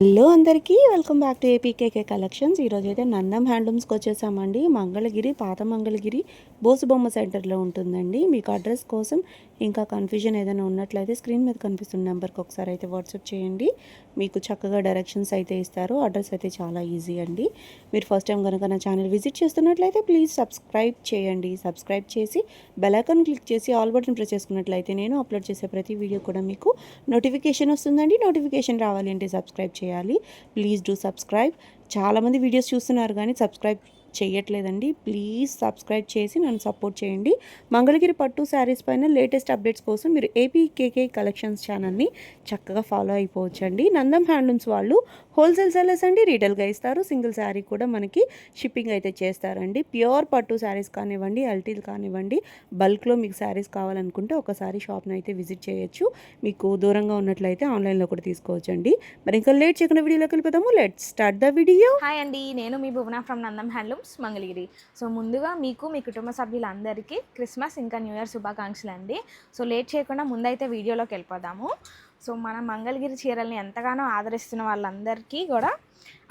Hello అందరికీ welcome back to APKK collections. ఈరోజైతే నందం హ్యాండ్లూమ్స్కి వచ్చేసామండి. మంగళగిరి, పాత మంగళగిరి బోసుబొమ్మ సెంటర్లో ఉంటుందండి. మీకు అడ్రస్ కోసం ఇంకా కన్ఫ్యూజన్ ఏదైనా ఉన్నట్లయితే స్క్రీన్ మీద కనిపిస్తున్న నెంబర్కి ఒకసారి అయితే వాట్సాప్ చేయండి. మీకు చక్కగా డైరెక్షన్స్ అయితే ఇస్తారు. అడ్రస్ అయితే చాలా ఈజీ అండి. మీరు ఫస్ట్ టైం కనుక నా ఛానల్ విజిట్ చేస్తున్నట్లయితే ప్లీజ్ సబ్స్క్రైబ్ చేయండి. సబ్స్క్రైబ్ చేసి బెల్ ఐకాన్ క్లిక్ చేసి ఆల్ బటన్ ప్రెస్ చేసుకున్నట్లయితే నేను అప్లోడ్ చేసే ప్రతి వీడియో కూడా మీకు నోటిఫికేషన్ వస్తుందండి. నోటిఫికేషన్ రావాలి అంటే సబ్స్క్రైబ్ చేయాలి. Please do subscribe. చాలామంది వీడియోస్ చూస్తున్నారు కానీ సబ్స్క్రైబ్ చేయట్లేదండి. ప్లీజ్ సబ్స్క్రైబ్ చేసి నన్ను సపోర్ట్ చేయండి. మంగళగిరి పట్టు శారీస్ పైన లేటెస్ట్ అప్డేట్స్ కోసం మీరు ఏపీకేకే కలెక్షన్స్ ఛానల్ని చక్కగా ఫాలో అయిపోవచ్చండి. నందం హ్యాండ్లూమ్స్ వాళ్ళు హోల్సేల్ సెల్లర్స్ అండి. రీటైల్గా ఇస్తారు. సింగిల్ శారీ కూడా మనకి షిప్పింగ్ అయితే చేస్తారండి. ప్యూర్ పట్టు శారీస్ కానివ్వండి, అల్టీలు కానివ్వండి, బల్క్లో మీకు శారీస్ కావాలనుకుంటే ఒకసారి షాప్ని అయితే విజిట్ చేయొచ్చు. మీకు దూరంగా ఉన్నట్లయితే ఆన్లైన్లో కూడా తీసుకోవచ్చండి. మరి ఇంకా లేట్ చేయకుండా వీడియోలోకి వెళ్ళిపోతాము. Let's start the video. Hi అండి, నేను మీ Bhuvana from Nandam Handlooms Mangalagiri. So ముందుగా మీకు మీ కుటుంబ సభ్యులందరికీ క్రిస్మస్ ఇంకా న్యూ ఇయర్ శుభాకాంక్షలు అండి. సో లేట్ చేయకుండా ముందైతే వీడియోలోకి వెళ్ళిపోదాము. సో మన మంగళగిరి చీరల్ని ఎంతగానో ఆదరిస్తున్న వాళ్ళందరికీ కూడా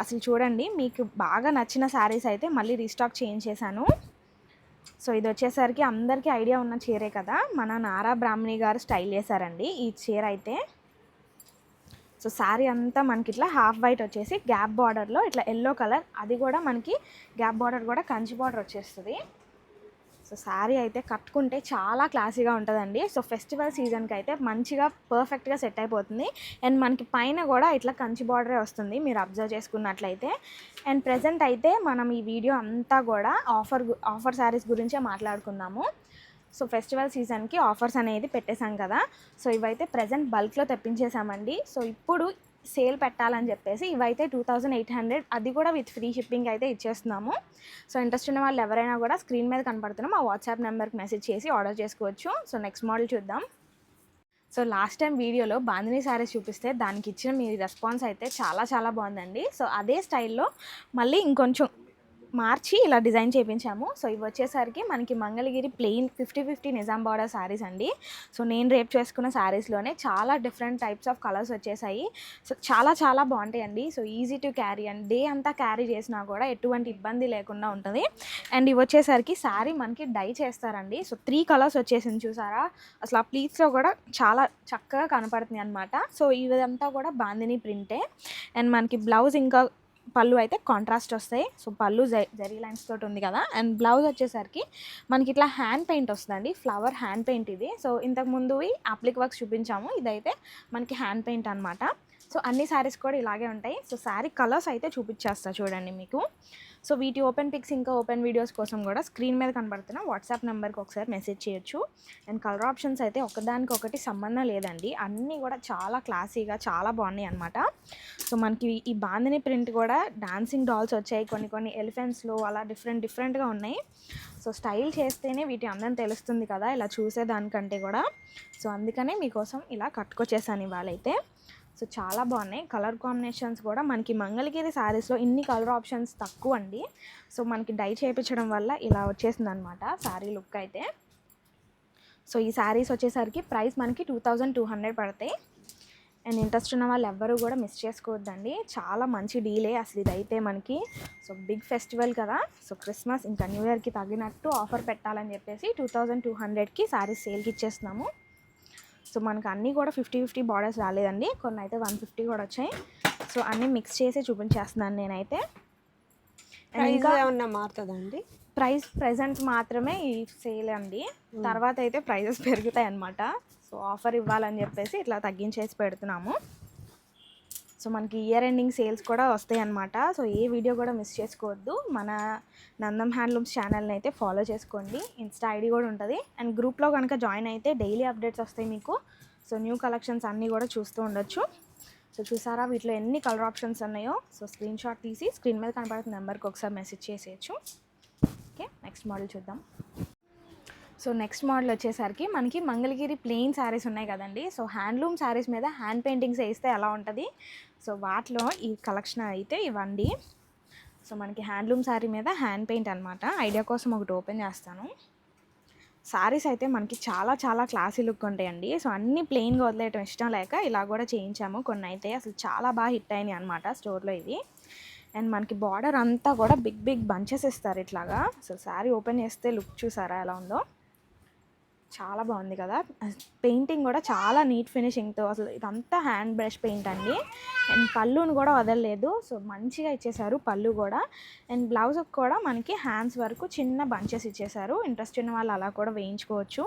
అసలు చూడండి, మీకు బాగా నచ్చిన శారీస్ అయితే మళ్ళీ రీస్టాక్ చేయించేశాను. సో ఇది వచ్చేసరికి అందరికీ ఐడియా ఉన్న చీరే కదా, మన నారా బ్రాహ్మణి గారు స్టైల్ చేశారండి ఈ చీర అయితే. సో శారీ అంతా మనకి ఇట్లా హాఫ్ వైట్ వచ్చేసి గ్యాప్ బార్డర్లో ఇట్లా ఎల్లో కలర్, అది కూడా మనకి గ్యాప్ బార్డర్ కూడా కంచి బార్డర్ వచ్చేస్తుంది. సో శారీ అయితే కట్టుకుంటే చాలా క్లాసీగా ఉంటుందండి. సో ఫెస్టివల్ సీజన్కి అయితే మంచిగా పర్ఫెక్ట్గా సెట్ అయిపోతుంది. అండ్ మనకి పైన కూడా ఇట్లా కంచి బార్డరే వస్తుంది మీరు అబ్జర్వ్ చేసుకున్నట్లయితే. అండ్ ప్రజెంట్ అయితే మనం ఈ వీడియో అంతా కూడా ఆఫర్ శారీస్ గురించే మాట్లాడుకుందాము. సో ఫెస్టివల్ సీజన్కి ఆఫర్స్ అనేది పెట్టేశాం కదా. సో ఇవైతే ప్రజెంట్ బల్క్లో తెప్పించేసామండి. సో ఇప్పుడు సేల్ పెట్టాలని చెప్పేసి ఇవైతే 2800, అది కూడా విత్ ఫ్రీ షిప్పింగ్ అయితే ఇచ్చేస్తున్నాము. సో ఇంట్రెస్ట్ ఉన్న వాళ్ళు ఎవరైనా కూడా స్క్రీన్ మీద కనపడుతున్నాం ఆ వాట్సాప్ నెంబర్కి మెసేజ్ చేసి ఆర్డర్ చేసుకోవచ్చు. సో నెక్స్ట్ మోడల్ చూద్దాం. సో లాస్ట్ టైం వీడియోలో బాందినీ శారీస్ చూపిస్తే దానికి ఇచ్చిన మీ రెస్పాన్స్ అయితే చాలా చాలా బాగుందండి. సో అదే స్టైల్లో మళ్ళీ ఇంకొంచెం మార్చి ఇలా డిజైన్ చేయించాము. సో ఇవి వచ్చేసరికి మనకి మంగళగిరి ప్లెయిన్ 50-50 నిజాం బార్డర్ శారీస్ అండి. సో నేను రేప్ చేసుకున్న శారీస్లోనే చాలా డిఫరెంట్ టైప్స్ ఆఫ్ కలర్స్ వచ్చేసాయి. సో చాలా చాలా బాగుంటాయండి. So easy to carry and day అంతా క్యారీ చేసినా కూడా ఎటువంటి ఇబ్బంది లేకుండా ఉంటుంది. అండ్ ఇవి వచ్చేసరికి శారీ మనకి డై చేస్తారండి. సో 3 కలర్స్ వచ్చేసింది చూసారా, అసలు ఆ ప్లీట్స్లో కూడా చాలా చక్కగా కనపడుతుంది అనమాట. సో ఇదంతా కూడా బాందినీ ప్రింటే. అండ్ మనకి బ్లౌజ్ ఇంకా పళ్ళు అయితే కాంట్రాస్ట్ వస్తాయి. సో పళ్ళు జరీ లైన్స్ తోటి ఉంది కదా. అండ్ బ్లౌజ్ వచ్చేసరికి మనకి ఇట్లా హ్యాండ్ పెయింట్ వస్తుందండి, ఫ్లవర్ హ్యాండ్ పెయింట్ ఇది. సో ఇంతకుముందు అప్లిక్ వర్క్స్ చూపించాము, ఇదైతే మనకి హ్యాండ్ పెయింట్ అనమాట. సో అన్ని శారీస్ కూడా ఇలాగే ఉంటాయి. సో శారీ కలర్స్ అయితే చూపించేస్తా చూడండి మీకు. సో వీటి ఓపెన్ పిక్స్ ఇంకా ఓపెన్ వీడియోస్ కోసం కూడా స్క్రీన్ మీద కనబడుతున్న వాట్సాప్ నెంబర్కి ఒకసారి మెసేజ్ చేయొచ్చు. అండ్ కలర్ ఆప్షన్స్ అయితే ఒకదానికొకటి సంబంధం లేదండి, అన్నీ కూడా చాలా క్లాసీగా చాలా బాగున్నాయి అనమాట. సో మనకి ఈ బాందిని ప్రింట్ కూడా డాన్సింగ్ డాల్స్ వచ్చాయి, కొన్ని ఎలిఫెంట్స్లో అలా డిఫరెంట్గా ఉన్నాయి. సో స్టైల్ చేస్తేనే వీటి అందం తెలుస్తుంది కదా ఇలా చూసేదానికంటే కూడా. సో అందుకనే మీకోసం ఇలా కట్టుకొచ్చేసాను ఇవాళైతే. సో చాలా బాగున్నాయి కలర్ కాంబినేషన్స్ కూడా. మనకి మంగళగిరి శారీస్లో ఇన్ని కలర్ ఆప్షన్స్ తక్కువ అండి. సో మనకి డై చేయించడం వల్ల ఇలా వచ్చేసింది అనమాట శారీ లుక్ అయితే. సో ఈ శారీస్ వచ్చేసరికి ప్రైస్ మనకి 2200 పడతాయి. అండ్ ఇంట్రెస్ట్ ఉన్న వాళ్ళు ఎవ్వరూ కూడా మిస్ చేసుకోవద్దండి, చాలా మంచి డీలే అసలు ఇదైతే మనకి. సో బిగ్ ఫెస్టివల్ కదా, సో క్రిస్మస్ ఇంకా న్యూ ఇయర్కి తగినట్టు ఆఫర్ పెట్టాలని చెప్పేసి 2200కి శారీస్ సేల్కి ఇచ్చేస్తున్నాము. సో మనకు అన్నీ కూడా 50-50 బార్డర్స్ రాలేదండి, కొన్ని అయితే 150 కూడా వచ్చాయి. సో అన్నీ మిక్స్ చేసి చూపించేస్తున్నాను నేనైతే. ఇంకా ఏమన్నా మారుతుందండి? ప్రైస్ ప్రెజెంట్ మాత్రమే ఈ సేల్ అండి, తర్వాత అయితే ప్రైజెస్ పెరుగుతాయి అన్నమాట. సో ఆఫర్ ఇవ్వాలని చెప్పేసి ఇట్లా తగ్గించేసి పెడుతున్నాము. సో మనకి ఇయర్ ఎండింగ్ సేల్స్ కూడా వస్తాయి అన్నమాట. సో ఏ వీడియో కూడా మిస్ చేసుకోవద్దు. మన నందం హ్యాండ్లూమ్స్ ఛానల్ని అయితే ఫాలో చేసుకోండి, ఇన్స్టా ఐడి కూడా ఉంటుంది. అండ్ గ్రూప్లో కనుక జాయిన్ అయితే డైలీ అప్డేట్స్ వస్తాయి మీకు. సో న్యూ కలెక్షన్స్ అన్నీ కూడా చూస్తూ ఉండొచ్చు. సో చూసారా వీటిలో ఎన్ని కలర్ ఆప్షన్స్ ఉన్నాయో. సో స్క్రీన్ షాట్ తీసి స్క్రీన్ మీద కనపడుతున్న నెంబర్కి ఒకసారి మెసేజ్ చేసేయచ్చు. ఓకే, నెక్స్ట్ మోడల్ చూద్దాం. సో నెక్స్ట్ మోడల్ వచ్చేసరికి మనకి మంగళగిరి ప్లెయిన్ శారీస్ ఉన్నాయి కదండి. సో హ్యాండ్లూమ్ శారీస్ మీద హ్యాండ్ పెయింటింగ్స్ వేస్తే ఎలా ఉంటుంది, సో వాటిలో ఈ కలెక్షన్ అయితే ఇవ్వండి. సో మనకి హ్యాండ్లూమ్ శారీ మీద హ్యాండ్ పెయింట్ అనమాట. ఐడియా కోసం ఒకటి ఓపెన్ చేస్తాను. శారీస్ అయితే మనకి చాలా చాలా క్లాసీ లుక్ ఉంటాయండి. సో అన్నీ ప్లెయిన్గా వదిలేయటం ఇష్టం లేక ఇలా కూడా చేయించాము. కొన్ని అయితే అసలు చాలా బాగా హిట్ అయినాయి అనమాట స్టోర్లో ఇవి. అండ్ మనకి బార్డర్ అంతా కూడా బిగ్ బిగ్ బంచెస్ ఇస్తారు ఇట్లాగా. అసలు శారీ ఓపెన్ చేస్తే లుక్ చూసారా ఎలా ఉందో, చాలా బాగుంది కదా. పెయింటింగ్ కూడా చాలా నీట్ ఫినిషింగ్తో, అసలు ఇదంతా హ్యాండ్ బ్రష్ పెయింట్ అండి. అండ్ పళ్ళుని కూడా వదలలేదు. సో మంచిగా ఇచ్చేసారు పళ్ళు కూడా. అండ్ బ్లౌజ్కి కూడా మనకి హ్యాండ్స్ వరకు చిన్న బంచెస్ ఇచ్చేసారు. ఇంట్రెస్ట్ ఉన్న వాళ్ళు అలా కూడా వేయించుకోవచ్చు.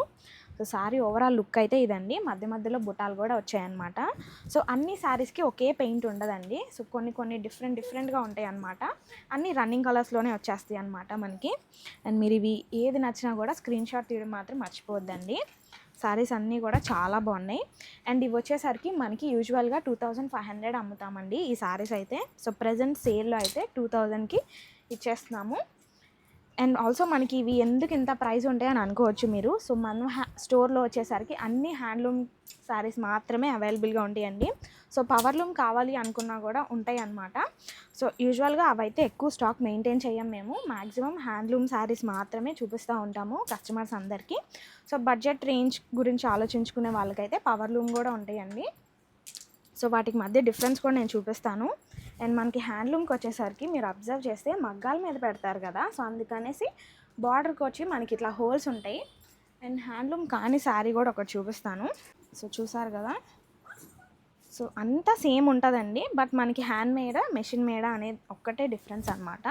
సో శారీ ఓవరాల్ లుక్ అయితే ఇదండి. మధ్య మధ్యలో బుటాలు కూడా వచ్చాయన్నమాట. సో అన్ని శారీస్కి ఒకే పెయింట్ ఉండదండి. సో కొన్ని కొన్ని డిఫరెంట్గా ఉంటాయి అన్నమాట. అన్నీ రన్నింగ్ కలర్స్లోనే వచ్చేస్తాయి అన్నమాట మనకి. అండ్ మీరు ఇవి ఏది నచ్చినా కూడా స్క్రీన్ షాట్ తీయడం మాత్రం మర్చిపోవద్దండి. శారీస్ అన్నీ కూడా చాలా బాగున్నాయి. అండ్ ఇవి వచ్చేసరికి మనకి యూజువల్గా 2500 అమ్ముతామండి ఈ శారీస్ అయితే. సో ప్రజెంట్ సేల్లో అయితే 2000కి ఇచ్చేస్తున్నాము. అండ్ ఆల్సో మనకి ఇవి ఎందుకు ఇంత ప్రైస్ ఉంటాయని అనుకోవచ్చు మీరు. సో మనం స్టోర్లో వచ్చేసరికి అన్ని హ్యాండ్లూమ్ శారీస్ మాత్రమే అవైలబుల్గా ఉంటాయండి. సో పవర్లూమ్ కావాలి అనుకున్నా కూడా ఉంటాయి అన్నమాట. సో యూజువల్గా అవైతే ఎక్కువ స్టాక్ మెయింటైన్ చేయం మేము. మ్యాక్సిమం హ్యాండ్లూమ్ శారీస్ మాత్రమే చూపిస్తూ ఉంటాము కస్టమర్స్ అందరికీ. సో బడ్జెట్ రేంజ్ గురించి ఆలోచించుకునే వాళ్ళకైతే పవర్లూమ్ కూడా ఉంటాయండి. సో వాటికి మధ్య డిఫరెన్స్ కూడా నేను చూపిస్తాను. అండ్ మనకి హ్యాండ్లూమ్కి వచ్చేసరికి మీరు అబ్జర్వ్ చేస్తే మగ్గాల మీద పెడతారు కదా. సో అందుకనేసి బార్డర్కి వచ్చి మనకి ఇట్లా హోల్స్ ఉంటాయి. అండ్ హ్యాండ్లూమ్ కానీ శారీ కూడా ఒకటి చూపిస్తాను. సో చూసారు కదా. సో అంతా సేమ్ ఉంటుందండి. బట్ మనకి హ్యాండ్ మేడ్ మెషిన్ మేడ్ అనేది ఒక్కటే డిఫరెన్స్ అనమాట.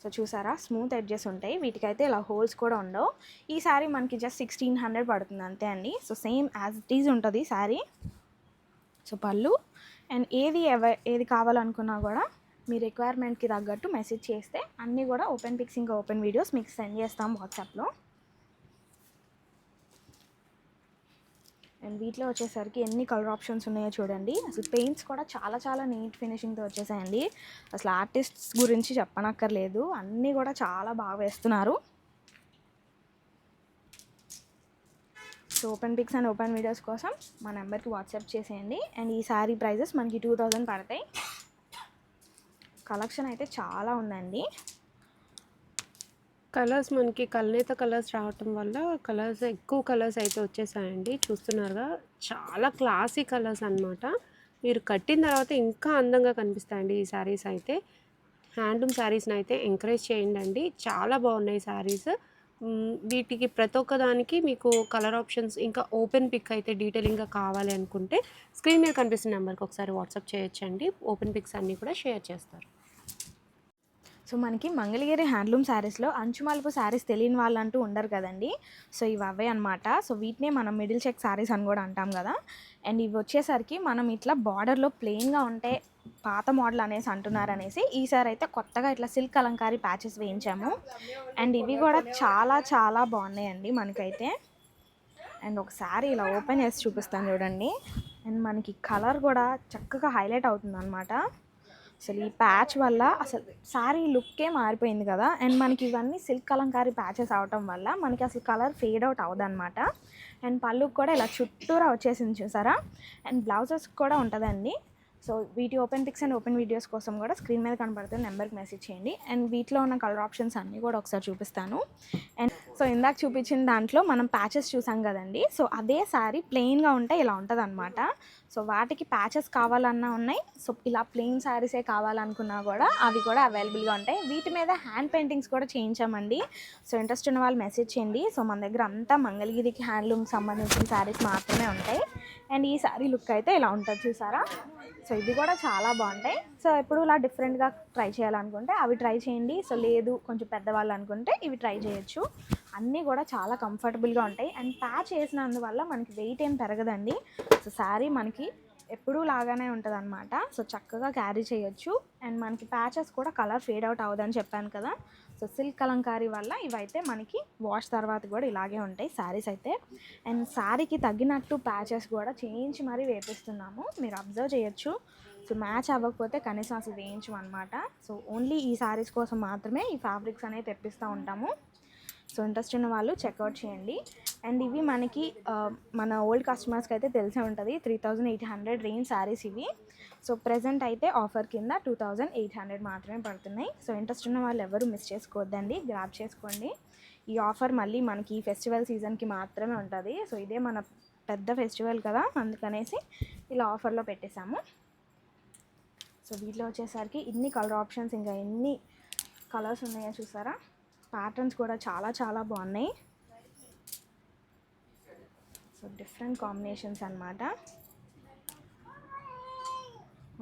సో చూసారా, స్మూత్ ఎడ్జెస్ ఉంటాయి. వీటికైతే ఇలా హోల్స్ కూడా ఉండవు. ఈ శారీ మనకి జస్ట్ 1600 పడుతుంది అంతే అండి. So same as it is ఉంటుంది శారీ. సో పళ్ళు అండ్ ఏది కావాలనుకున్నా కూడా మీ రిక్వైర్మెంట్కి తగ్గట్టు మెసేజ్ చేస్తే అన్నీ కూడా ఓపెన్ పిక్స్ ఇంకా ఓపెన్ వీడియోస్ మీకు సెండ్ చేస్తాం వాట్సాప్లో. అండ్ వీటిలో వచ్చేసరికి ఎన్ని కలర్ ఆప్షన్స్ ఉన్నాయో చూడండి. అసలు పెయింట్స్ కూడా చాలా చాలా నీట్ ఫినిషింగ్తో వచ్చేసాయండి. అసలు ఆర్టిస్ట్స్ గురించి చెప్పనక్కర్లేదు, అన్నీ కూడా చాలా బాగా వేస్తున్నారు. So open pics and open videos కోసం మా నెంబర్కి వాట్సాప్ చేసేయండి. అండ్ ఈ శారీ ప్రైజెస్ మనకి 2000 పడతాయి. కలెక్షన్ అయితే చాలా ఉందండి. కలర్స్ మనకి కల్నేత కలర్స్ రావటం వల్ల ఎక్కువ కలర్స్ అయితే వచ్చేసాయండి. చూస్తున్నారుగా, చాలా క్లాసీ కలర్స్ అన్నమాట. మీరు కట్టిన తర్వాత ఇంకా అందంగా కనిపిస్తాయండి ఈ శారీస్ అయితే. హ్యాండ్లూమ్ శారీస్ని అయితే ఎంకరేజ్ చేయండి, చాలా బాగున్నాయి శారీస్. వీటికి ప్రతి ఒక్కదానికి మీకు కలర్ ఆప్షన్స్ ఇంకా ఓపెన్ పిక్ అయితే డీటెయిలింగ్గా కావాలి అనుకుంటే స్క్రీన్ మీద కనిపిస్తున్న నెంబర్కి ఒకసారి వాట్సాప్ చేయొచ్చండి. ఓపెన్ పిక్స్ అన్నీ కూడా షేర్ చేస్తారు. సో మనకి మంగళగిరి హ్యాండ్లూమ్ శారీస్లో అంచుమలుపు శారీస్ తెలియని వాళ్ళు అంటూ ఉండరు కదండి. సో ఇవి అవే అనమాట. సో వీటినే మనం మిడిల్ చెక్ శారీస్ అని కూడా అంటాం కదా. అండ్ ఇవి వచ్చేసరికి మనం ఇట్లా బార్డర్లో ప్లెయిన్గా ఉంటే పాత మోడల్ అనేసి అంటున్నారనేసి ఈసారి అయితే కొత్తగా ఇట్లా సిల్క్ కలంకారీ ప్యాచెస్ వేయించాము. అండ్ ఇవి కూడా చాలా చాలా బాగున్నాయండి మనకైతే. అండ్ ఒకసారి ఇలా ఓపెన్ చేసి చూపిస్తాను చూడండి. అండ్ మనకి కలర్ కూడా చక్కగా హైలైట్ అవుతుంది అనమాట. అసలు ఈ ప్యాచ్ వల్ల అసలు శారీ లుక్కే మారిపోయింది కదా. అండ్ మనకి ఇవన్నీ సిల్క్ కలంకారీ ప్యాచెస్ అవటం వల్ల మనకి అసలు కలర్ ఫేడ్ అవుట్ అవ్వదన్నమాట. అండ్ పళ్ళుకి కూడా ఇలా చుట్టూరా వచ్చేసింది చూసారా. అండ్ బ్లౌజెస్ కూడా ఉంటుందండి. సో వీటి open pics and open videos కోసం కూడా స్క్రీన్ మీద కనబడుతున్న నెంబర్కి మెసేజ్ చేయండి. అండ్ వీటిలో ఉన్న కలర్ ఆప్షన్స్ అన్నీ కూడా ఒకసారి చూపిస్తాను. అండ్ సో ఇందాక చూపించిన దాంట్లో మనం ప్యాచెస్ చూసాం కదండి. సో అదే శారీ ప్లెయిన్గా ఉంటే ఇలా ఉంటుంది అనమాట. సో వాటికి ప్యాచెస్ కావాలన్నా ఉన్నాయి. సో ఇలా ప్లెయిన్ శారీసే కావాలనుకున్నా కూడా అవి కూడా అవైలబుల్గా ఉంటాయి. వీటి మీద హ్యాండ్ పెయింటింగ్స్ కూడా చేయించామండి. సో ఇంట్రెస్ట్ ఉన్న వాళ్ళు మెసేజ్ చేయండి. సో మన దగ్గర అంతా మంగళగిరికి హ్యాండ్లూమ్కి సంబంధించిన శారీస్ మాత్రమే ఉంటాయి. అండ్ ఈ శారీ లుక్ అయితే ఇలా ఉంటుంది చూసారా. సో ఇవి కూడా చాలా బాగుంటాయి. సో ఎప్పుడు ఇలా డిఫరెంట్గా ట్రై చేయాలనుకుంటే అవి ట్రై చేయండి. సో లేదు కొంచెం పెద్దవాళ్ళు అనుకుంటే ఇవి ట్రై చేయొచ్చు. అన్నీ కూడా చాలా కంఫర్టబుల్గా ఉంటాయి. అండ్ ప్యాచ్ వేసినందువల్ల మనకి వెయిట్ ఏం పెరగదండి. సో శారీ మనకి ఎప్పుడూ లాగానే ఉంటుంది అనమాట. సో చక్కగా క్యారీ చేయొచ్చు. అండ్ మనకి ప్యాచెస్ కూడా కలర్ ఫేడ్ అవుట్ అవ్వదని చెప్పాను కదా. సో సిల్క్ కలంకారీ వల్ల ఇవైతే మనకి వాష్ తర్వాత కూడా ఇలాగే ఉంటాయి శారీస్ అయితే. అండ్ శారీకి తగ్గినట్టు ప్యాచెస్ కూడా చేయించి మరీ వేపిస్తున్నాము, మీరు అబ్జర్వ్ చేయొచ్చు. సో మ్యాచ్ అవ్వకపోతే కనీసం అసలు వేయించమన్నమాట. సో ఓన్లీ ఈ శారీస్ కోసం మాత్రమే ఈ ఫ్యాబ్రిక్స్ అనేవి తెప్పిస్తూ ఉంటాము. సో ఇంట్రెస్ట్ ఉన్న వాళ్ళు చెక్అవుట్ చేయండి. అండ్ ఇవి మనకి మన ఓల్డ్ కస్టమర్స్కి అయితే తెలిసే ఉంటుంది 3800 రేంజ్ శారీస్ ఇవి. సో ప్రెజెంట్ అయితే ఆఫర్ కింద 2800 మాత్రమే పడుతున్నాయి. సో ఇంట్రెస్ట్ ఉన్న వాళ్ళు ఎవరు మిస్ చేసుకోవద్దండి, గ్రాబ్ చేసుకోండి. ఈ ఆఫర్ మళ్ళీ మనకి ఈ ఫెస్టివల్ సీజన్కి మాత్రమే ఉంటుంది. సో ఇదే మన పెద్ద ఫెస్టివల్ కదా, అందుకనేసి ఇలా ఆఫర్లో పెట్టేశాము. సో వీటిలో వచ్చేసరికి ఇన్ని కలర్ ఆప్షన్స్, ఇంకా ఎన్ని కలర్స్ ఉన్నాయో చూసారా. ప్యాటర్న్స్ కూడా చాలా చాలా బాగున్నాయి. సో డిఫరెంట్ కాంబినేషన్స్ అన్నమాట.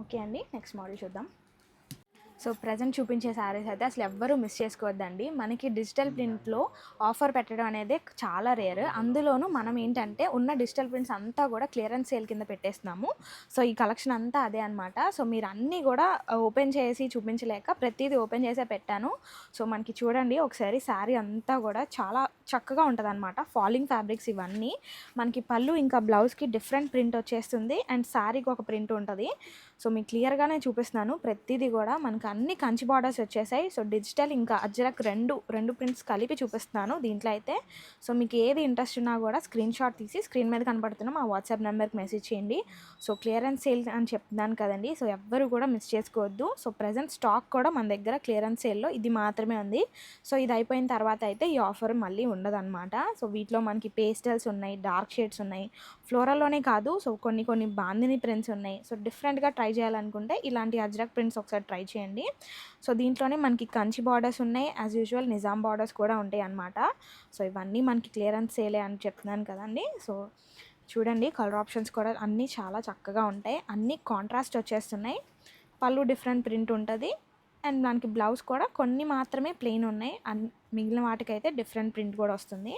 ఓకే అండి, నెక్స్ట్ మోడల్ చూద్దాం. సో ప్రజెంట్ చూపించే శారీస్ అయితే అసలు ఎవ్వరూ మిస్ చేసుకోవద్దండి. మనకి డిజిటల్ ప్రింట్లో ఆఫర్ పెట్టడం అనేది చాలా రేర్. అందులోనూ మనం ఏంటంటే ఉన్న డిజిటల్ ప్రింట్స్ అంతా కూడా క్లియరెన్స్ సేల్ కింద పెట్టేస్తున్నాము. సో ఈ కలెక్షన్ అంతా అదే అనమాట. సో మీరు అన్నీ కూడా ఓపెన్ చేసి చూపించలేక ప్రతిదీ ఓపెన్ చేసే పెట్టాను. సో మనకి చూడండి ఒకసారి, శారీ అంతా కూడా చాలా చక్కగా ఉంటుంది అనమాట. ఫాలింగ్ ఫ్యాబ్రిక్స్ ఇవన్నీ. మనకి పళ్ళు ఇంకా బ్లౌజ్కి డిఫరెంట్ ప్రింట్ వచ్చేస్తుంది అండ్ శారీకి ఒక ప్రింట్ ఉంటుంది. సో మీకు క్లియర్గానే చూపిస్తున్నాను. ప్రతిదీ కూడా మనకు అన్ని కంచి బార్డర్స్ వచ్చేసాయి. సో డిజిటల్ ఇంకా అజ్రక్ రెండు ప్రింట్స్ కలిపి చూపిస్తున్నాను దీంట్లో అయితే. సో మీకు ఏది ఇంట్రెస్ట్ ఉన్నా కూడా స్క్రీన్ షాట్ తీసి స్క్రీన్ మీద కనపడుతున్న మా వాట్సాప్ నెంబర్కి మెసేజ్ చేయండి. సో క్లియరెన్స్ సేల్ అని చెప్తున్నాను కదండి, సో ఎవ్వరు కూడా మిస్ చేసుకోవద్దు. సో ప్రజెంట్ స్టాక్ కూడా మన దగ్గర క్లియరెన్స్ సేల్లో ఇది మాత్రమే ఉంది. సో ఇది అయిపోయిన తర్వాత అయితే ఈ ఆఫర్ మళ్ళీ ఉండదన్నమాట. సో వీటిలో మనకి పేస్టల్స్ ఉన్నాయి, డార్క్ షేడ్స్ ఉన్నాయి, ఫ్లోరల్లోనే కాదు సో కొన్ని బాందిని ప్రింట్స్ ఉన్నాయి. సో డిఫరెంట్గా ట్రై చేయాలనుకుంటే ఇలాంటి అజ్రక్ ప్రింట్స్ ఒకసారి ట్రై చేయండి. సో దీంట్లోనే మనకి కంచి బార్డర్స్ ఉన్నాయి, యాజ్ యూజువల్ నిజాం బార్డర్స్ కూడా ఉంటాయి అన్నమాట. సో ఇవన్నీ మనకి క్లియరెన్స్ సేలే అని చెప్తున్నాను కదండి. సో చూడండి కలర్ ఆప్షన్స్ కూడా అన్నీ చాలా చక్కగా ఉంటాయి. అన్నీ కాంట్రాస్ట్ వచ్చేస్తున్నాయి. పళ్ళు డిఫరెంట్ ప్రింట్ ఉంటుంది అండ్ మనకి బ్లౌజ్ కూడా కొన్ని మాత్రమే ప్లెయిన్ ఉన్నాయి. మిగిలిన వాటికైతే డిఫరెంట్ ప్రింట్ కూడా వస్తుంది.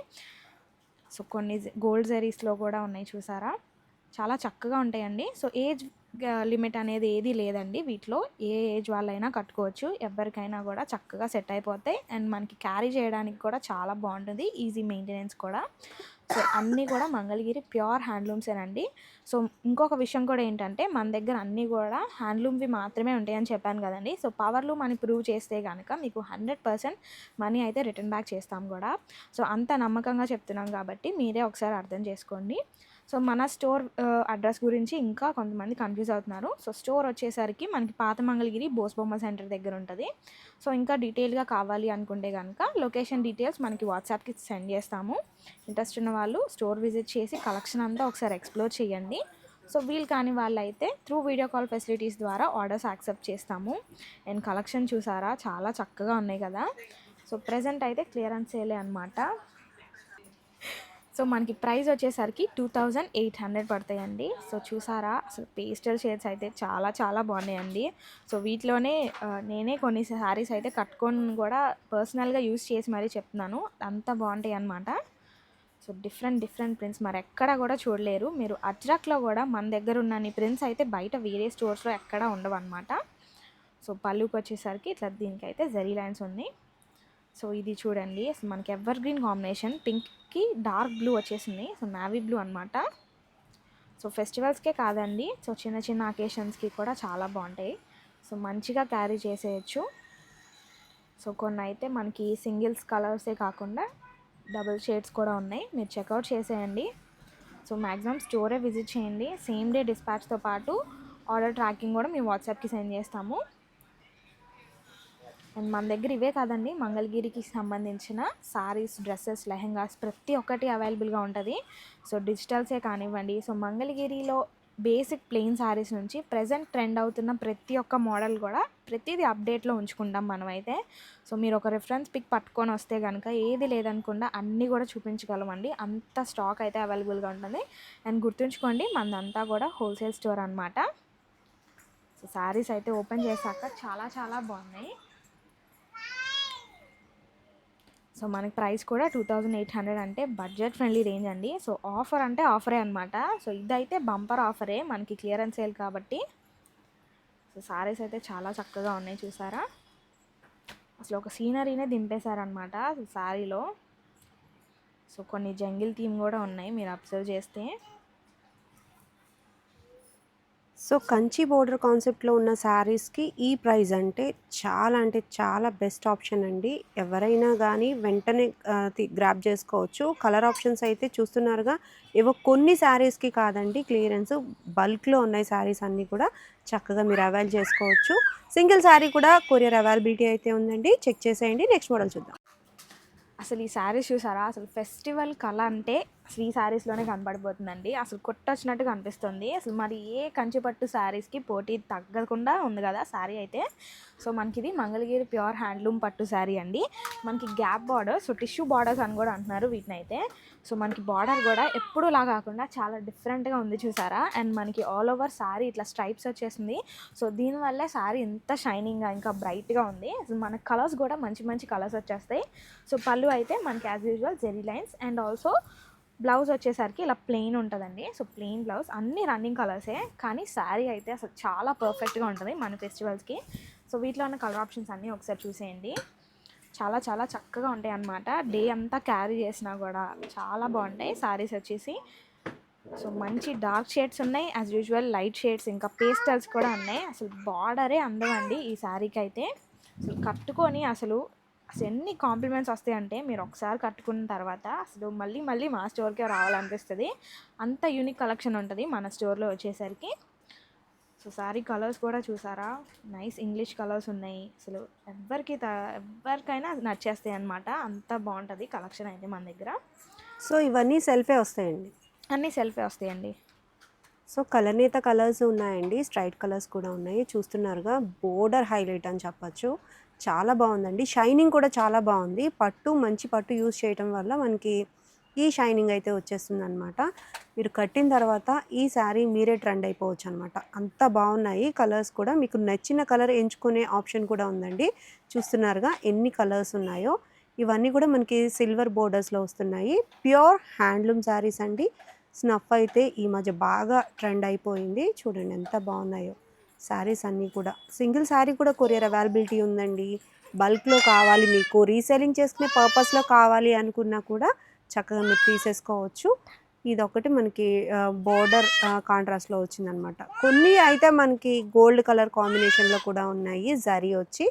సో కొన్ని గోల్డ్ జరీస్లో కూడా ఉన్నాయి చూసారా, చాలా చక్కగా ఉంటాయండి. సో ఏజ్ లిమిట్ అనేది ఏది లేదండి వీటిలో. ఏ ఏజ్ వాళ్ళైనా కట్టుకోవచ్చు, ఎవరికైనా కూడా చక్కగా సెట్ అయిపోతాయి అండ్ మనకి క్యారీ చేయడానికి కూడా చాలా బాగుంటుంది, ఈజీ మెయింటెనెన్స్ కూడా. సో అన్నీ కూడా మంగళగిరి ప్యూర్ హ్యాండ్లూమ్సేనండి. సో ఇంకొక విషయం కూడా ఏంటంటే మన దగ్గర అన్నీ కూడా హ్యాండ్లూమ్వి మాత్రమే ఉంటాయని చెప్పాను కదండి. సో పవర్లూమ్ అని ప్రూవ్ చేస్తే కనుక మీకు 100% మనీ అయితే రిటర్న్ బ్యాక్ చేస్తాం కూడా. సో అంత నమ్మకంగా చెప్తున్నాం కాబట్టి మీరే ఒకసారి అర్థం చేసుకోండి. సో మన స్టోర్ అడ్రస్ గురించి ఇంకా కొంతమంది కన్ఫ్యూజ్ అవుతున్నారు. సో స్టోర్ వచ్చేసరికి మనకి పాత మంగళగిరి బోస్బొమ్మ సెంటర్ దగ్గర ఉంటుంది. సో ఇంకా డీటెయిల్గా కావాలి అనుకుంటే కనుక లొకేషన్ డీటెయిల్స్ మనకి వాట్సాప్కి సెండ్ చేస్తాము. ఇంట్రెస్ట్ ఉన్న వాళ్ళు స్టోర్ విజిట్ చేసి కలెక్షన్ అంతా ఒకసారి ఎక్స్ప్లోర్ చేయండి. సో వీలు కాని వాళ్ళైతే త్రూ వీడియో కాల్ ఫెసిలిటీస్ ద్వారా ఆర్డర్స్ యాక్సెప్ట్ చేస్తాము. అండ్ కలెక్షన్ చూసారా చాలా చక్కగా ఉన్నాయి కదా. సో ప్రెజెంట్ అయితే క్లియరెన్స్ సేలే అనమాట. సో మనకి ప్రైస్ వచ్చేసరికి 2800 పడతాయండి. సో చూసారా అసలు పేస్టల్ షేడ్స్ అయితే చాలా చాలా బాగున్నాయండి. సో వీటిలోనే నేనే కొన్ని శారీస్ అయితే కట్టుకొని కూడా పర్సనల్గా యూస్ చేసి మరీ చెప్తున్నాను, అంత బాగుంటాయి అన్నమాట. సో డిఫరెంట్ ప్రింట్స్ మరి ఎక్కడ కూడా చూడలేరు మీరు. అజ్రక్లో కూడా మన దగ్గర ఉన్న ప్రింట్స్ అయితే బయట వేరే స్టోర్స్లో ఎక్కడా ఉండవు అనమాట. సో పళ్ళుకి వచ్చేసరికి ఇట్లా దీనికైతే జరీ లైన్స్ ఉన్నాయి. సో ఇది చూడండి అసలు మనకి ఎవర్ గ్రీన్ కాంబినేషన్, పింక్కి డార్క్ బ్లూ వచ్చేసింది. సో నావీ బ్లూ అనమాట. సో ఫెస్టివల్స్కే కాదండి, సో చిన్న అకేషన్స్కి కూడా చాలా బాగుంటాయి. సో మంచిగా క్యారీ చేసేయచ్చు. సో కొన్ని అయితే మనకి సింగిల్స్ కలర్సే కాకుండా డబుల్ షేడ్స్ కూడా ఉన్నాయి, మీరు చెక్అవుట్ చేసేయండి. సో మ్యాక్సిమం స్టోరే విజిట్ చేయండి. సేమ్ డే డిస్పాచ్తో పాటు ఆర్డర్ ట్రాకింగ్ కూడా మేము వాట్సాప్కి సెండ్ చేస్తాము. అండ్ మన దగ్గర ఇవే కాదండి, మంగళగిరికి సంబంధించిన సారీస్, డ్రెస్సెస్, లెహెంగాస్ ప్రతి ఒక్కటి అవైలబుల్గా ఉంటుంది. సో డిజిటల్సే కానివ్వండి. సో మంగళగిరిలో బేసిక్ ప్లెయిన్ శారీస్ నుంచి ప్రజెంట్ ట్రెండ్ అవుతున్న ప్రతి ఒక్క మోడల్ కూడా ప్రతిదీ అప్డేట్లో ఉంచుకుంటాం మనమైతే. సో మీరు ఒక రిఫరెన్స్ పిక్ పట్టుకొని వస్తే కనుక ఏది లేదనుకుండా అన్నీ కూడా చూపించగలమండి, అంత స్టాక్ అయితే అవైలబుల్గా ఉంటుంది. అండ్ గుర్తుంచుకోండి మనదంతా కూడా హోల్సేల్ స్టోర్ అనమాట. సో శారీస్ అయితే ఓపెన్ చేశాక చాలా చాలా బాగున్నాయి. సో మనకి ప్రైస్ కూడా 2800 అంటే బడ్జెట్ ఫ్రెండ్లీ రేంజ్ అండి. సో ఆఫర్ అంటే ఆఫరే అనమాట. సో ఇదైతే బంపర్ ఆఫరే మనకి క్లియరెన్స్ సేల్ కాబట్టి. సో సారీస్ అయితే చాలా చక్కగా ఉన్నాయి చూసారా, అసలు ఒక సీనరీనే దింపేశారనమాట శారీలో. సో కొన్ని జంగిల్ థీమ్ కూడా ఉన్నాయి మీరు అబ్జర్వ్ చేస్తే. సో కంచి బోర్డర్ కాన్సెప్ట్లో ఉన్న శారీస్కి ఈ ప్రైస్ అంటే చాలా బెస్ట్ ఆప్షన్ అండి. ఎవరైనా కానీ వెంటనే గ్రాప్ చేసుకోవచ్చు. కలర్ ఆప్షన్స్ అయితే చూస్తున్నారుగా, ఏవో కొన్ని శారీస్కి కాదండి క్లియరెన్స్, బల్క్లో ఉన్నాయి శారీస్ అన్నీ కూడా చక్కగా మీరు అవైల్ చేసుకోవచ్చు. సింగిల్ శారీ కూడా కొరియర్ అవైలబిలిటీ అయితే ఉందండి, చెక్ చేసేయండి. నెక్స్ట్ మోడల్ చూద్దాం. అసలు ఈ శారీస్ చూసారా, అసలు ఫెస్టివల్ కళ అంటే అసలు ఈ శారీస్లోనే కనపడిపోతుందండి. అసలు కొట్టొచ్చినట్టు కనిపిస్తుంది. అసలు మరి ఏ కంచిపట్టు శారీస్కి పోటీ తగ్గకుండా ఉంది కదా శారీ అయితే. సో మనకి ఇది మంగళగిరి ప్యూర్ హ్యాండ్లూమ్ పట్టు శారీ అండి. మనకి gap border, so tissue borders అని కూడా అంటున్నారు వీటిని అయితే. సో మనకి బార్డర్ కూడా ఎప్పుడూలా కాకుండా చాలా డిఫరెంట్గా ఉంది చూసారా. అండ్ మనకి ఆల్ ఓవర్ శారీ ఇట్లా స్ట్రైప్స్ వచ్చేసింది. సో దీనివల్లే శారీ ఎంత షైనింగ్గా ఇంకా బ్రైట్గా ఉంది. అసలు మన కలర్స్ కూడా మంచి మంచి కలర్స్ వచ్చేస్తాయి. సో పళ్ళు అయితే మనకి as usual zari lines and also blouse వచ్చేసరికి ఇలా ప్లెయిన్ ఉంటుందండి. సో ప్లెయిన్ బ్లౌజ్, అన్ని రన్నింగ్ కలర్సే, కానీ శారీ అయితే అసలు చాలా పర్ఫెక్ట్గా ఉంటుంది మన ఫెస్టివల్స్కి. సో వీటిలో ఉన్న కలర్ ఆప్షన్స్ అన్నీ ఒకసారి చూసేయండి. చాలా చాలా చక్కగా ఉంటాయి అన్నమాట. డే అంతా క్యారీ చేసినా కూడా చాలా బాగుంటాయి శారీస్ వచ్చేసి. సో మంచి డార్క్ షేడ్స్ ఉన్నాయి, యాజ్ యూజువల్ లైట్ షేడ్స్, ఇంకా పేస్టల్స్ కూడా ఉన్నాయి. అసలు బార్డరే అందం అండి ఈ శారీకి అయితే. అసలు కట్టుకొని అసలు ఎన్ని కాంప్లిమెంట్స్ వస్తాయంటే మీరు ఒకసారి కట్టుకున్న తర్వాత అసలు మళ్ళీ మళ్ళీ మా స్టోర్కే రావాలనిపిస్తుంది. అంత యూనిక్ కలెక్షన్ ఉంటుంది మన స్టోర్లో వచ్చేసరికి. సో శారీ కలర్స్ కూడా చూసారా, నైస్ ఇంగ్లీష్ కలర్స్ ఉన్నాయి. అసలు ఎవరికైనా నచ్చేస్తాయి అన్నమాట. అంత బాగుంటుంది కలెక్షన్ అయితే మన దగ్గర. సో ఇవన్నీ సెల్ఫే వస్తాయండి. అన్నీ సెల్ఫే వస్తాయండి. సో కలనేత కలర్స్ ఉన్నాయండి, స్ట్రైట్ కలర్స్ కూడా ఉన్నాయి. చూస్తున్నారుగా, బోర్డర్ హైలైట్ అని చెప్పచ్చు. చాలా బాగుందండి, షైనింగ్ కూడా చాలా బాగుంది. పట్టు మంచి పట్టు యూజ్ చేయడం వల్ల మనకి ఈ షైనింగ్ అయితే వచ్చేస్తుంది అనమాట. మీరు కట్టిన తర్వాత ఈ శారీ మీరే ట్రెండ్ అయిపోవచ్చు అనమాట. అంత బాగున్నాయి కలర్స్ కూడా. మీకు నచ్చిన కలర్ ఎంచుకునే ఆప్షన్ కూడా ఉందండి. చూస్తున్నారుగా ఎన్ని కలర్స్ ఉన్నాయో. ఇవన్నీ కూడా మనకి సిల్వర్ బోర్డర్స్లో వస్తున్నాయి. ప్యూర్ హ్యాండ్లూమ్ శారీస్ అండి. స్నఫ్ అయితే ఈ మధ్య బాగా ట్రెండ్ అయిపోయింది. చూడండి ఎంత బాగున్నాయో శారీస్ అన్నీ కూడా. సింగిల్ శారీ కూడా కొరియర్ అవైలబిలిటీ ఉందండి. బల్క్లో కావాలి, మీకు రీసేలింగ్ చేసుకునే పర్పస్లో కావాలి అనుకున్నా కూడా చక్కగా మీరు తీసేసుకోవచ్చు. ఇదొకటి మనకి బోర్డర్ కాంట్రాస్ట్లో వచ్చిందనమాట. కొన్ని అయితే మనకి గోల్డ్ కలర్ కాంబినేషన్లో కూడా ఉన్నాయి. జరీ వచ్చి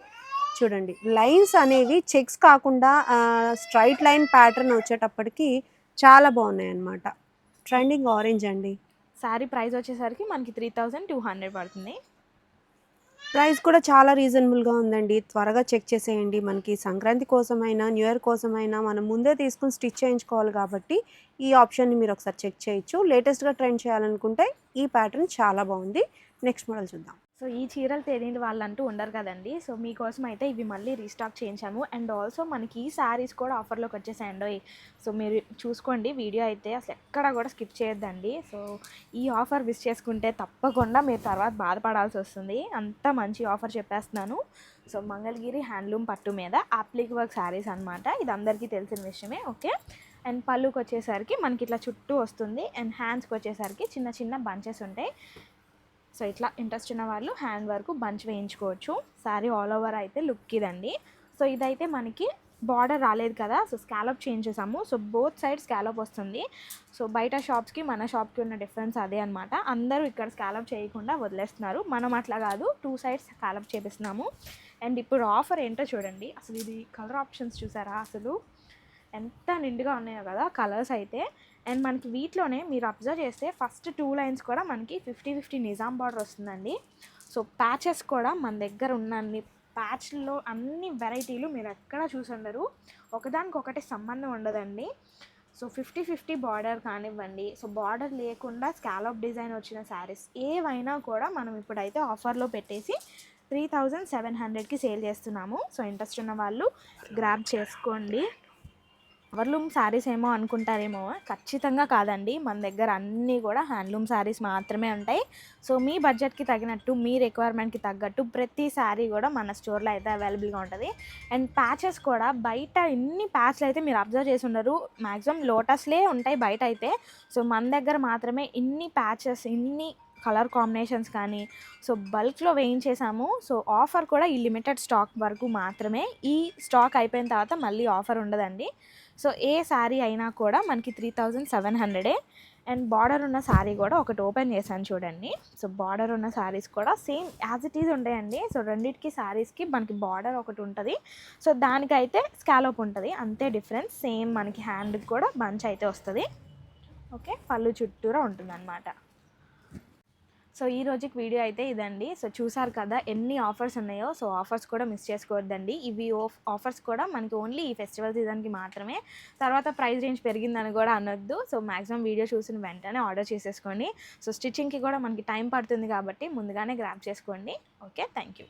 చూడండి, లైన్స్ అనేవి చెక్స్ కాకుండా స్ట్రైట్ లైన్ ప్యాటర్న్ వచ్చేటప్పటికి చాలా బాగున్నాయి అన్నమాట. ట్రెండింగ్ ఆరెంజ్ అండి. శారీ ప్రైస్ వచ్చేసరికి మనకి 3200 పడుతుంది. ప్రైస్ కూడా చాలా రీజనబుల్గా ఉందండి. త్వరగా చెక్ చేసేయండి. మనకి సంక్రాంతి కోసమైనా, న్యూ ఇయర్ కోసమైనా మనం ముందే తీసుకుని స్టిచ్ చేయించుకోవాలి కాబట్టి ఈ ఆప్షన్ని మీరు ఒకసారి చెక్ చేయొచ్చు. లేటెస్ట్గా ట్రెండ్ చేయాలనుకుంటే ఈ ప్యాటర్న్ చాలా బాగుంది. నెక్స్ట్ మోడల్ చూద్దాం. సో ఈ చీరలు తెలియని వాళ్ళంటూ ఉండరు కదండి. సో మీకోసం అయితే ఇవి మళ్ళీ రీస్టాక్ చేయించాము. అండ్ ఆల్సో మనకి ఈ శారీస్ కూడా ఆఫర్లోకి వచ్చేసాయండి. సో మీరు చూసుకోండి వీడియో అయితే, అసలు ఎక్కడ కూడా స్కిప్ చేయొద్దండి. సో ఈ ఆఫర్ మిస్ చేసుకుంటే తప్పకుండా మీరు తర్వాత బాధపడాల్సి వస్తుంది. అంత మంచి ఆఫర్ చెప్పేస్తున్నాను. సో మంగళగిరి హ్యాండ్లూమ్ పట్టు మీద అప్లిక్ వర్క్ శారీస్ అనమాట. ఇది అందరికీ తెలిసిన విషయమే. ఓకే. అండ్ పళ్ళుకి వచ్చేసరికి మనకి ఇట్లా చుట్టూ వస్తుంది. అండ్ హ్యాండ్స్కి వచ్చేసరికి చిన్న చిన్న బంచెస్ ఉంటాయి. సో ఇట్లా ఇంట్రెస్ట్ ఉన్న వాళ్ళు హ్యాండ్ వరకు బంచ్ వేయించుకోవచ్చు. శారీ ఆల్ ఓవర్ అయితే లుక్ ఇదండి. సో ఇదైతే మనకి బార్డర్ రాలేదు కదా, సో స్కాలప్ చేంజ్ చేసాము. సో బోత్ సైడ్ స్కాలప్ వస్తుంది. సో బయట షాప్స్కి మన షాప్కి ఉన్న డిఫరెన్స్ అదే అనమాట. అందరూ ఇక్కడ స్కాలప్ చేయకుండా వదిలేస్తున్నారు. మనం అట్లా కాదు, 2 సైడ్స్ స్కాలప్ చేపిస్తున్నాము. అండ్ ఇప్పుడు ఆఫర్ ఏంటో చూడండి. అసలు ఇది కలర్ ఆప్షన్స్ చూసారా, అసలు ఎంత నిండుగా ఉన్నాయో కదా కలర్స్ అయితే. అండ్ మనకి వీటిలోనే మీరు అబ్జర్వ్ చేస్తే ఫస్ట్ 2 లైన్స్ కూడా మనకి 50-50 నిజాం బార్డర్ వస్తుందండి. సో ప్యాచెస్ కూడా మన దగ్గర ఉన్న ప్యాచ్లో అన్ని వెరైటీలు మీరు ఎక్కడ చూసుండరు. ఒకదానికొకటి సంబంధం ఉండదండి. సో 50-50 బార్డర్ కానివ్వండి, సో బార్డర్ లేకుండా స్కాలప్ డిజైన్ వచ్చిన శారీస్ ఏవైనా కూడా మనం ఇప్పుడైతే ఆఫర్లో పెట్టేసి 3700కి సేల్ చేస్తున్నాము. సో ఇంట్రెస్ట్ ఉన్న వాళ్ళు గ్రాబ్ చేసుకోండి. హ్యాండ్లూమ్ శారీస్ ఏమో అనుకుంటారేమో, ఖచ్చితంగా కాదండి. మన దగ్గర అన్నీ కూడా హ్యాండ్లూమ్ శారీస్ మాత్రమే ఉంటాయి. సో మీ బడ్జెట్కి తగినట్టు, మీ రిక్వైర్మెంట్కి తగ్గట్టు ప్రతి శారీ కూడా మన స్టోర్లో అయితే అవైలబుల్గా ఉంటుంది. అండ్ ప్యాచెస్ కూడా బయట ఇన్ని ప్యాచ్లు అయితే మీరు అబ్జర్వ్ చేసి ఉండరు. మ్యాక్సిమం లోటస్లే ఉంటాయి బయట అయితే. సో మన దగ్గర మాత్రమే ఇన్ని ప్యాచెస్, ఇన్ని కలర్ కాంబినేషన్స్ కానీ సో బల్క్లో వేయించేసాము. సో ఆఫర్ కూడా ఈ లిమిటెడ్ స్టాక్ వరకు మాత్రమే. ఈ స్టాక్ అయిపోయిన తర్వాత మళ్ళీ ఆఫర్ ఉండదండి. సో ఏ శారీ అయినా కూడా మనకి 3700. అండ్ బార్డర్ ఉన్న శారీ కూడా ఒకటి ఓపెన్ చేశాను చూడండి. సో బార్డర్ ఉన్న శారీస్ కూడా సేమ్ యాజ్ ఇట్ ఈజ్ ఉంటాయండి. సో రెండింటికి శారీస్కి మనకి బార్డర్ ఒకటి ఉంటుంది. సో దానికైతే స్కాలప్ ఉంటుంది, అంతే డిఫరెన్స్. సేమ్ మనకి హ్యాండ్కి కూడా బంచ్ అయితే వస్తుంది. ఓకే, పళ్ళు చుట్టూరా ఉంటుంది అన్నమాట. సో ఈ రోజుకి వీడియో అయితే ఇదండి. సో చూసారు కదా ఎన్ని ఆఫర్స్ ఉన్నాయో. సో ఆఫర్స్ కూడా మిస్ చేసుకోవద్దండి. ఇవి ఆఫర్స్ కూడా మనకి ఓన్లీ ఈ ఫెస్టివల్ సీజన్కి మాత్రమే. తర్వాత ప్రైస్ రేంజ్ పెరిగిందని కూడా అనొద్దు. సో మ్యాక్సిమం వీడియో చూసిన వెంటనే ఆర్డర్ చేసేసుకోండి. సో స్టిచ్చింగ్కి కూడా మనకి టైం పడుతుంది కాబట్టి ముందుగానే గ్రాబ్ చేసుకోండి. Okay, thank you.